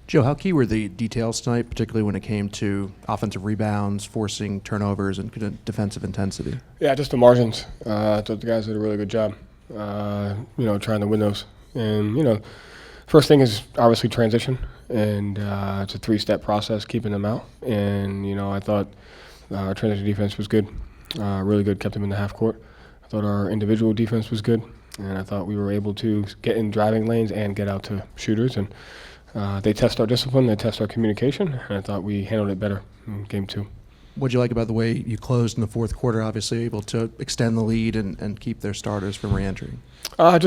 Joe, how key were the details tonight, particularly when it came to offensive rebounds, forcing turnovers, and defensive intensity? Yeah, just the margins. I thought the guys did a really good job, trying to win those. And, first thing is obviously transition, and it's a 3-step process, keeping them out. And, I thought our transition defense was good, really good, kept them in the half court. I thought our individual defense was good, and I thought we were able to get in driving lanes and get out to shooters. And they test our discipline, they test our communication, and I thought we handled it better in game 2. What did you like about the way you closed in the fourth quarter, obviously able to extend the lead and keep their starters from re-entering? Our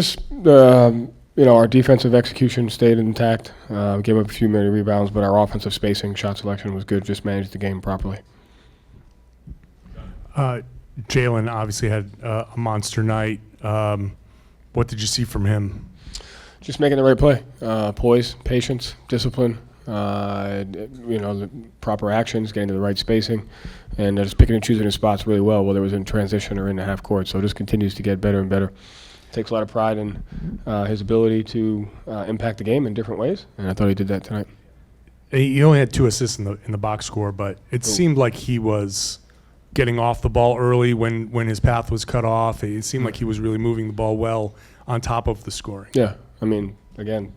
defensive execution stayed intact. We gave up a few many rebounds, but our offensive spacing, shot selection was good, just managed the game properly. Jaylen obviously had a monster night. What did you see from him? Just making the right play, poise, patience, discipline, the proper actions, getting to the right spacing, and just picking and choosing his spots really well, whether it was in transition or in the half court. So it just continues to get better and better. Takes a lot of pride in his ability to impact the game in different ways, and I thought he did that tonight. He only had 2 assists in the box score, but it seemed like he was getting off the ball early when his path was cut off. It seemed like he was really moving the ball well on top of the scoring. Yeah. I mean, again,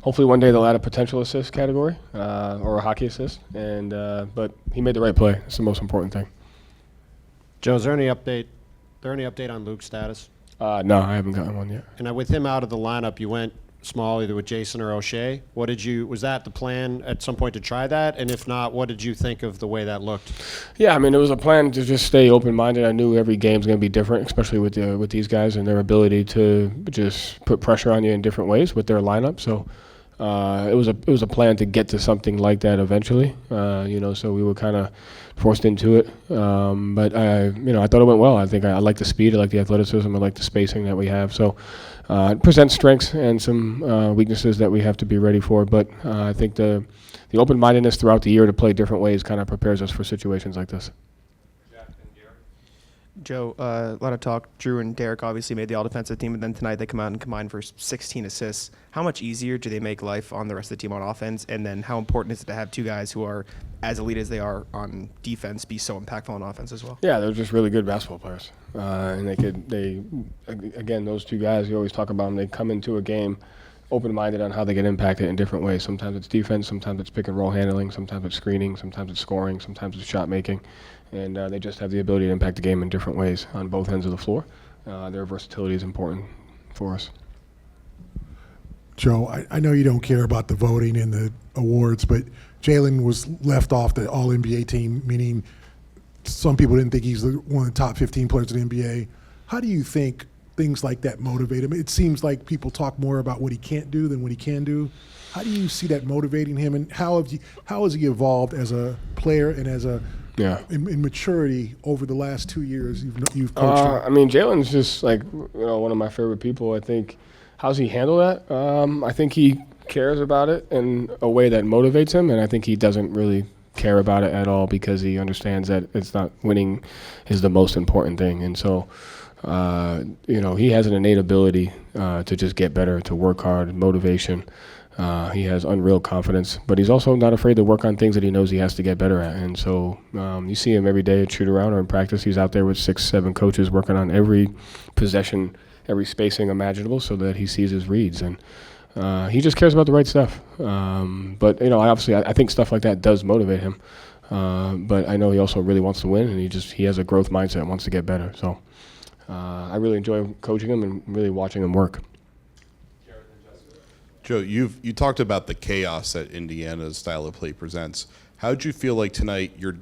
hopefully one day they'll add a potential assist category or a hockey assist. But he made the right play. It's the most important thing. Joe, is there any update on Luke's status? No, I haven't gotten one yet. And with him out of the lineup, you went small either with Jason or O'Shea. Was that the plan at some point to try that? And if not, what did you think of the way that looked? Yeah, I mean, it was a plan to just stay open-minded. I knew every game's going to be different, especially with these guys and their ability to just put pressure on you in different ways with their lineup. So it was a plan to get to something like that eventually. So we were kind of forced into it. But I thought it went well. I think I like the speed, I like the athleticism, I like the spacing that we have. So it presents strengths and some weaknesses that we have to be ready for. But I think the open-mindedness throughout the year to play different ways kind of prepares us for situations like this. Joe, a lot of talk. Drew and Derek obviously made the all-defensive team, and then tonight they come out and combine for 16 assists. How much easier do they make life on the rest of the team on offense? And then how important is it to have 2 guys who are as elite as they are on defense be so impactful on offense as well? Yeah, they're just really good basketball players. And again, those 2 guys, you always talk about them, they come into a game open-minded on how they get impacted in different ways. Sometimes it's defense, sometimes it's pick-and-roll handling, sometimes it's screening, sometimes it's scoring, sometimes it's shot-making. And they just have the ability to impact the game in different ways on both ends of the floor. Their versatility is important for us. Joe, I know you don't care about the voting and the awards, but Jaylen was left off the All-NBA team, meaning some people didn't think he's one of the top 15 players in the NBA. How do you think things like that motivate him? It seems like people talk more about what he can't do than what he can do. How do you see that motivating him, and how has he evolved as a player and as in maturity over the last 2 years you've coached him? I mean, Jaylen's just one of my favorite people. I think how's he handle that? I think he cares about it in a way that motivates him, and I think he doesn't really care about it at all because he understands that it's not winning is the most important thing. And so, he has an innate ability to just get better, to work hard, motivation. He has unreal confidence, but he's also not afraid to work on things that he knows he has to get better at. And so you see him every day at shoot-around or in practice. He's out there with 6-7 coaches working on every possession, every spacing imaginable so that he sees his reads. And he just cares about the right stuff. But I think stuff like that does motivate him. But I know he also really wants to win, and he has a growth mindset and wants to get better. So I really enjoy coaching him and really watching him work. Joe, you talked about the chaos that Indiana's style of play presents. How did you feel like tonight your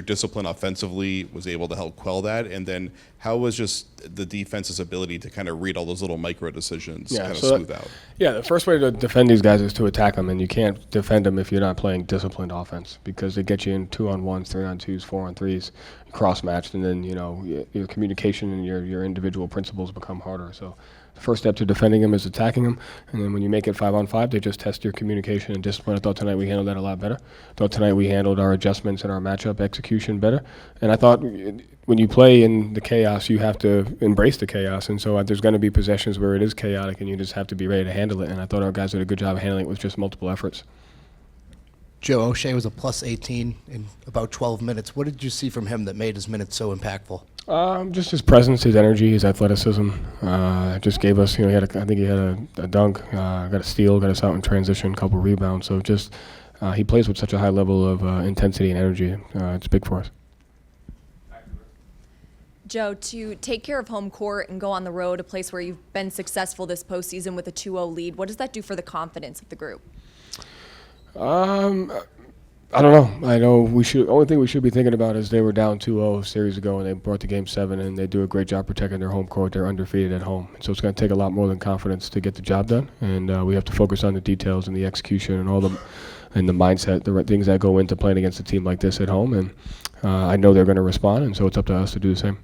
discipline offensively was able to help quell that? And then how was just the defense's ability to kind of read all those little micro decisions smooth out? Yeah, the first way to defend these guys is to attack them, and you can't defend them if you're not playing disciplined offense because they get you in 2-on-1s, 3-on-2s, 4-on-3s, cross-matched, and then your communication and your individual principles become harder. So the first step to defending them is attacking them, and then when you make it 5-on-5, they just test your communication and discipline. I thought tonight we handled that a lot better. I thought tonight we handled our adjustments and our matchup execution better. And I thought when you play in the chaos, you have to embrace the chaos. And so there's going to be possessions where it is chaotic, and you just have to be ready to handle it. And I thought our guys did a good job of handling it with just multiple efforts. Joe O'Shea was a plus 18 in about 12 minutes. What did you see from him that made his minutes so impactful? Just his presence, his energy, his athleticism. Just gave us, I think he had a dunk, got a steal, got us out in transition, a couple rebounds. So just he plays with such a high level of intensity and energy. It's big for us. Joe, to take care of home court and go on the road, a place where you've been successful this postseason with a 2-0 lead, what does that do for the confidence of the group? I don't know. I know only thing we should be thinking about is they were down 2-0 a series ago, and they brought to Game 7, and they do a great job protecting their home court. They're undefeated at home. So it's going to take a lot more than confidence to get the job done, and we have to focus on the details and the execution and the mindset, the right things that go into playing against a team like this at home. And I know they're going to respond, and so it's up to us to do the same.